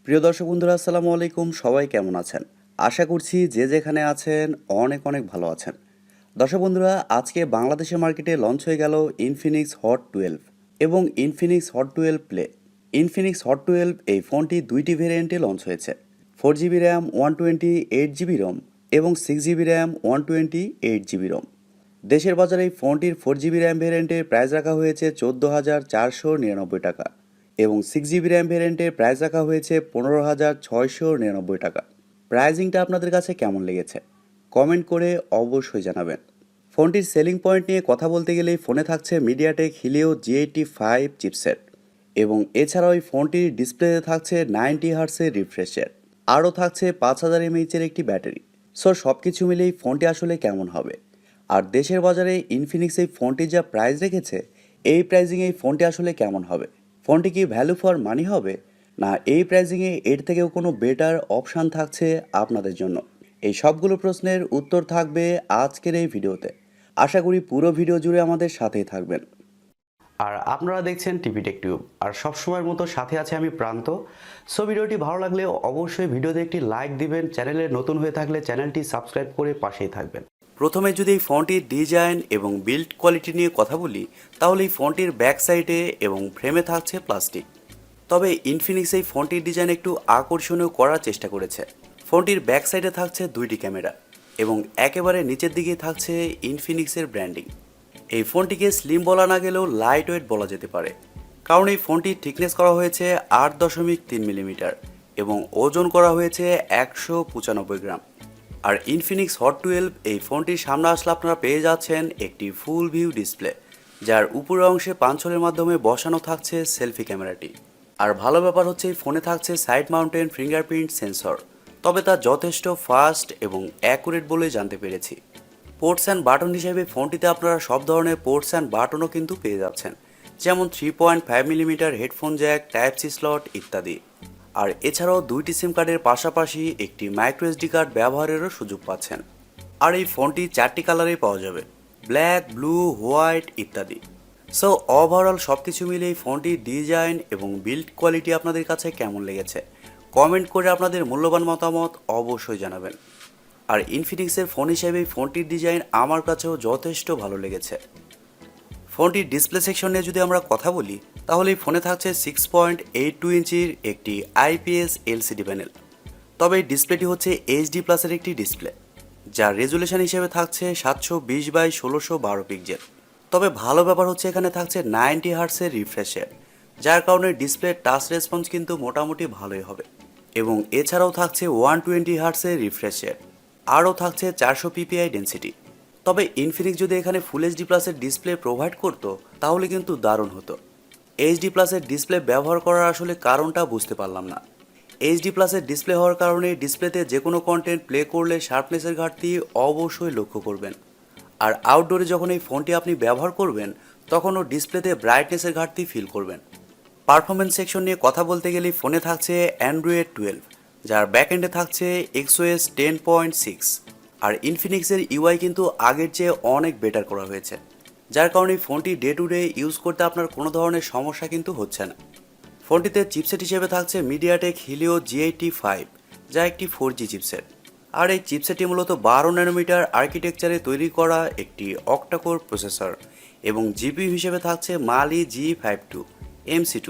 প্রিয় দর্শক বন্ধুরা, আসসালামু আলাইকুম। সবাই কেমন আছেন? আশা করছি যে যেখানে আছেন অনেক অনেক ভালো আছেন। দর্শক বন্ধুরা, আজকে বাংলাদেশের মার্কেটে লঞ্চ হয়ে গেল ইনফিনিক্স হট 12 এবং Infinix hot 12 play. Infinix hot 12 এই ফোনটি দুইটি ভেরিয়েন্টে লঞ্চ হয়েছে। 4 জিবি র্যাম, 128 জিবি রম এবং 6 জিবি র্যাম, 128 জিবি রম। দেশের বাজারে এই ফোনটির 4 জিবি র্যাম ভেরিয়েন্টের প্রাইস রাখা হয়েছে 14,499 টাকা এবং 6 জিবি র্যাম ভেরিয়েন্টের প্রাইস রাখা হয়েছে 15,699 টাকা। প্রাইজিংটা আপনাদের কাছে কেমন লেগেছে কমেন্ট করে অবশ্যই জানাবেন। ফোনটির সেলিং পয়েন্ট নিয়ে কথা বলতে গেলেই ফোনে থাকছে মিডিয়াটেক হিলিও G85 চিপসেট এবং এছাড়াও এই ফোনটির ডিসপ্লেতে থাকছে 90 হার্টসের রিফ্রেশ রেট, আরও থাকছে 5000 mAh একটি ব্যাটারি। সো সব কিছু মিলেই ফোনটি আসলে কেমন হবে, আর দেশের বাজারে ইনফিনিক্স এই ফোনটি যা প্রাইস রেখেছে এই প্রাইজিংয়ে এই ফোনটি আসলে কেমন হবে, ফোনটি কি ভ্যালু ফর মানি হবে, না এই প্রাইজিংয়ে এর থেকেও কোনো বেটার অপশান থাকছে আপনাদের জন্য? এই সবগুলো প্রশ্নের উত্তর থাকবে আজকের এই ভিডিওতে। আশা করি পুরো ভিডিও জুড়ে আমাদের সাথেই থাকবেন। আর আপনারা দেখছেন টিভি টেক টিউব, আর সবসময়ের মতো সাথে আছে আমি প্রান্ত। সো ভিডিওটি ভালো লাগলে অবশ্যই ভিডিওতে একটি লাইক দিবেন, চ্যানেলে নতুন হয়ে থাকলে চ্যানেলটি সাবস্ক্রাইব করে পাশেই থাকবেন। প্রথমে যদি এই ফোনটির ডিজাইন এবং বিল্ড কোয়ালিটি নিয়ে কথা বলি, তাহলে এই ফোনটির ব্যাক সাইডে এবং ফ্রেমে থাকছে প্লাস্টিক। তবে ইনফিনিক্স এই ফোনটির ডিজাইন একটু আকর্ষণীয় করার চেষ্টা করেছে। ফোনটির ব্যাক সাইডে থাকছে দুইটি ক্যামেরা এবং একেবারে নিচের দিকে থাকছে ইনফিনিক্সের ব্র্যান্ডিং। এই ফোনটিকে স্লিম বলা না গেলেও লাইট ওয়েট বলা যেতে পারে, কারণ এই ফোনটির থিকনেস করা হয়েছে 8.3 মিলিমিটার এবং ওজন করা হয়েছে 195 গ্রাম। আর ইনফিনিক্স হট 12 এই ফোনটির সামনে আসলে আপনারা পেয়ে যাচ্ছেন একটি ফুল ভিউ ডিসপ্লে, যার উপরের অংশে পাঞ্চলের মাধ্যমে বসানো থাকছে সেলফি ক্যামেরাটি। আর ভালো ব্যাপার হচ্ছে এই ফোনে থাকছে সাইড মাউন্টেন ফিঙ্গারপ্রিন্ট সেন্সর, তবে তা যথেষ্ট ফাস্ট এবং অ্যাকুরেট বলে জানতে পেরেছি। পোর্টস অ্যান্ড বাটন হিসেবে ফোনটিতে আপনারা সব ধরনের পোর্টস অ্যান্ড বাটনও কিন্তু পেয়ে যাচ্ছেন, যেমন 3.5 millimetre headphone jack, type C slot ইত্যাদি। আর এছাড়াও দুইটি সিম কার্ডের পাশাপাশি একটি মাইক্রো এসডি কার্ড ব্যবহারেরও সুযোগ পাচ্ছেন। আর এই ফোনটি 4টি কালারেই পাওয়া যাবে, ব্ল্যাক, ব্লু, হোয়াইট ইত্যাদি। সো ওভারঅল সব কিছু মিলে এই ফোনটির ডিজাইন এবং বিল্ড কোয়ালিটি আপনাদের কাছে কেমন লেগেছে কমেন্ট করে আপনাদের মূল্যবান মতামত অবশ্যই জানাবেন। আর ইনফিনিক্সের ফোন হিসেবে এই ফোনটির ডিজাইন আমার কাছেও যথেষ্ট ভালো লেগেছে। ফোনটির ডিসপ্লে সেকশন নিয়ে যদি আমরা কথা বলি, তাহলে এই ফোনে থাকছে 6.82 ইঞ্চির একটি IPS LCD প্যানেল। তবে এই ডিসপ্লেটি হচ্ছে HD প্লাসের একটি ডিসপ্লে, যার রেজুলেশন হিসেবে থাকছে 720x1612 পিক্সেল। তবে ভালো ব্যাপার হচ্ছে এখানে থাকছে 90 হার্টসের রিফ্রেশ রেট, যার কারণে ডিসপ্লের টাচ রেসপন্স কিন্তু মোটামুটি ভালোই হবে। এবং এছাড়াও থাকছে 120 হার্টসের রিফ্রেশ রেট, আরও থাকছে 400 ppi ডেন্সিটি। তবে ইনফিনিক্স যদি এখানে ফুল HD প্লাসের ডিসপ্লে প্রোভাইড করতো তাহলে কিন্তু দারুণ হতো। HD প্লাসের ডিসপ্লে ব্যবহার করার আসলে কারণটা বুঝতে পারলাম না। HD প্লাসের ডিসপ্লে হওয়ার কারণে ডিসপ্লেতে যে কোনো কন্টেন্ট প্লে করলে শার্পনেসের ঘাটতি অবশ্যই লক্ষ্য করবেন। আর আউটডোরে যখন এই ফোনটি আপনি ব্যবহার করবেন তখনও ডিসপ্লেতে ব্রাইটনেসের ঘাটতি ফিল করবেন। পারফরমেন্স সেকশন নিয়ে কথা বলতে গেলে ফোনে থাকছে অ্যান্ড্রয়েড 12, যার ব্যাকএন্ডে থাকছে XOS 10.6। আর ইনফিনিক্সের UI কিন্তু আগের চেয়ে অনেক বেটার করা হয়েছে, যার কারণে ফোনটি ডে টু ডে ইউজ করতে আপনার কোনো ধরনের সমস্যা কিন্তু হচ্ছে না। ফোনটিতে চিপসেট হিসেবে থাকছে MediaTek Helio G85, যা একটি 4G চিপসেট। আর এই চিপসেটটি মূলত 12 ন্যানোমিটার আর্কিটেকচারে তৈরি করা একটি Octa-core প্রসেসর এবং জিপিইউ হিসেবে থাকছে মালি G52 MC2।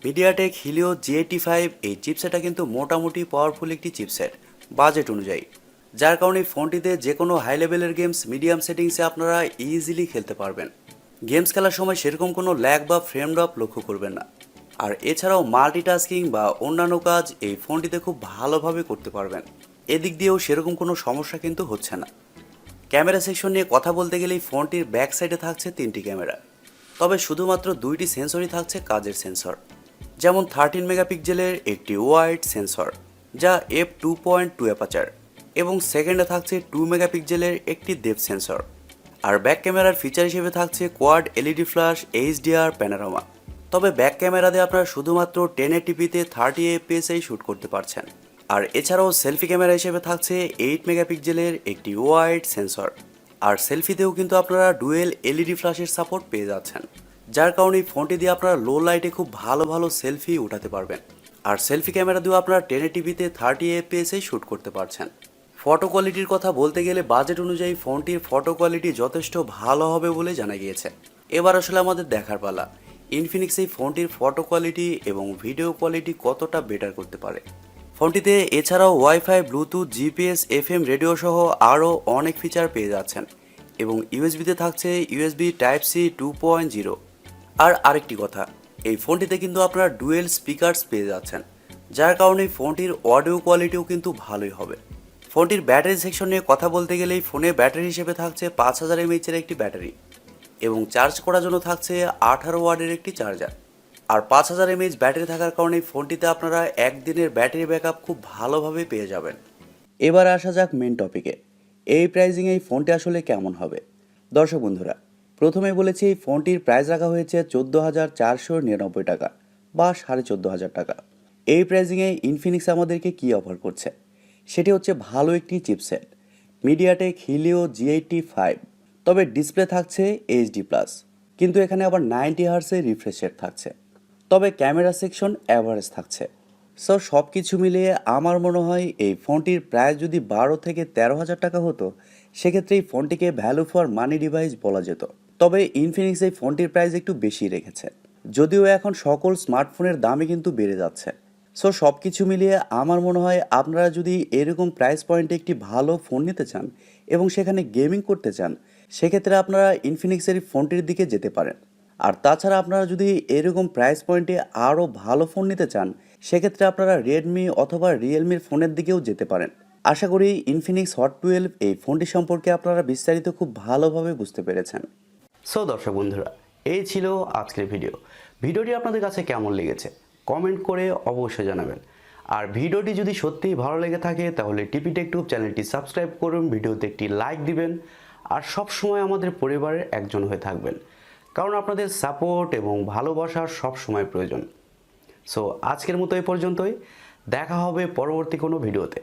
MediaTek Helio G85 এই চিপসেটটা কিন্তু মোটামুটি পাওয়ারফুল একটি চিপসেট বাজেট অনুযায়ী, যার কারণে ফোনটিতে যে কোনো হাই লেভেলের গেমস মিডিয়াম সেটিংসে আপনারা ইজিলি খেলতে পারবেন। গেমস খেলার সময় সেরকম কোনো ল্যাগ বা ফ্রেম ড্রপ লক্ষ্য করবেন না। আর এছাড়াও মাল্টিটাস্কিং বা অন্যান্য কাজ এই ফোনটিতে খুব ভালোভাবে করতে পারবেন, এদিক দিয়েও সেরকম কোনো সমস্যা কিন্তু হচ্ছে না। ক্যামেরা সেকশন নিয়ে কথা বলতে গেলে এই ফোনটির ব্যাক সাইডে থাকছে 3টি ক্যামেরা, তবে শুধুমাত্র 2টি সেন্সরই থাকছে কাজের সেন্সর, যেমন 13 মেগাপিক্সেলের একটি ওয়াইড সেন্সর যা f2.2 অ্যাপাচার এবং সেকেন্ডে থাকছে 2 মেগাপিক্সেলের একটি ডেপথ সেন্সর। আর ব্যাক ক্যামেরার ফিচার হিসেবে থাকছে quad LED flash, HDR panorama. তবে ব্যাক ক্যামেরা দিয়ে আপনারা শুধুমাত্র 1080pতে 30 fps শ্যুট করতে পারছেন। আর এছাড়াও সেলফি ক্যামেরা হিসেবে থাকছে 8 মেগাপিক্সেলের একটি ওয়াইড সেন্সর। আর সেলফিতেও কিন্তু আপনারা ডুয়েল LED ফ্ল্যাশের সাপোর্ট পেয়ে যাচ্ছেন, যার কারণে এই ফোনটি দিয়ে আপনারা লো লাইটে খুব ভালো ভালো সেলফি উঠাতে পারবেন। আর সেলফি ক্যামেরা দিয়েও আপনারা 1080p-তে 30 fps শ্যুট করতে পারছেন। ফটো কোয়ালিটির কথা বলতে গেলে বাজেট অনুযায়ী ফোনটির ফটো কোয়ালিটি যথেষ্ট ভালো হবে বলে জানা গিয়েছে। এবার আসলে আমাদের দেখার পালা ইনফিনিক্স এই ফোনটির ফটো কোয়ালিটি এবং ভিডিও কোয়ালিটি কতটা বেটার করতে পারে। ফোনটিতে এছাড়াও wifi, Bluetooth, GPS, FM radio সহ আরও অনেক ফিচার পেয়ে যাচ্ছেন এবং ইউএসবিতে থাকছে ইউএসবি টাইপ সি 2.0। আর আরেকটি কথা, এই ফোনটিতে কিন্তু আপনারা ডুয়েল স্পিকারস পেয়ে যাচ্ছেন, যার কারণে ফোনটির অডিও কোয়ালিটিও কিন্তু ভালোই হবে। ফোনটির ব্যাটারি সেকশন নিয়ে কথা বলতে গেলে এই ফোনে ব্যাটারি হিসেবে থাকছে 5000 mAh-এর একটি ব্যাটারি এবং চার্জ করার জন্য থাকছে 18 ওয়াটের একটি চার্জার। আর 5000 mAh ব্যাটারি থাকার কারণে এই ফোনটিতে আপনারা একদিনের ব্যাটারি ব্যাকআপ খুব ভালোভাবে পেয়ে যাবেন। এবার আসা যাক মেন টপিকে, এই প্রাইজিংয়ে এই ফোনটি আসলে কেমন হবে। দর্শক বন্ধুরা, প্রথমে বলেছি এই ফোনটির প্রাইস রাখা হয়েছে 14,499 টাকা বা 14,500 টাকা। এই প্রাইজিংয়ে ইনফিনিক্স আমাদেরকে কি অফার করছে সেটি হচ্ছে ভালো একটি চিপসেট মিডিয়াটেক হিলিও G85, তবে ডিসপ্লে থাকছে HD+, কিন্তু এখানে আবার 90 হার্টজের রিফ্রেশ রেট থাকছে, তবে ক্যামেরা সেকশন অ্যাভারেজ থাকছে। সো সব কিছু মিলিয়ে আমার মনে হয় এই ফোনটির প্রাইস যদি 12 থেকে 13,000 টাকা হতো সেক্ষেত্রে এই ফোনটিকে ভ্যালু ফর মানি ডিভাইস বলা যেত। তবে ইনফিনিক্স এই ফোনটির প্রাইস একটু বেশি রেখেছে, যদিও এখন সকল স্মার্টফোনের দামই কিন্তু বেড়ে যাচ্ছে। সো সব কিছু মিলিয়ে আমার মনে হয় আপনারা যদি এরকম প্রাইস পয়েন্টে একটি ভালো ফোন নিতে চান এবং সেখানে গেমিং করতে চান সেক্ষেত্রে আপনারা ইনফিনিক্সের ফোনটির দিকে যেতে পারেন। আর তাছাড়া আপনারা যদি এরকম প্রাইস পয়েন্টে আরও ভালো ফোন নিতে চান সেক্ষেত্রে আপনারা রেডমি অথবা রিয়েলমির ফোনের দিকেও যেতে পারেন। আশা করি ইনফিনিক্স হট 12 এই ফোনটি সম্পর্কে আপনারা বিস্তারিত খুব ভালোভাবে বুঝতে পেরেছেন। সো দর্শক বন্ধুরা, এই ছিল আজকের ভিডিওটি আপনাদের কাছে কেমন লেগেছে কমেন্ট করে অবশ্যই জানাবেন। আর ভিডিওটি যদি সত্যিই ভালো লেগে থাকে তাহলে টিপিটেক টিউব চ্যানেলটি সাবস্ক্রাইব করুন, ভিডিওতে একটি লাইক দিবেন আর সব সময় আমাদের পরিবারের একজন হয়ে থাকবেন, কারণ আপনাদের সাপোর্ট এবং ভালোবাসার সব সময় প্রয়োজন। সো আজকের মতো এই পর্যন্তই, দেখা হবে পরবর্তী কোনো ভিডিওতে।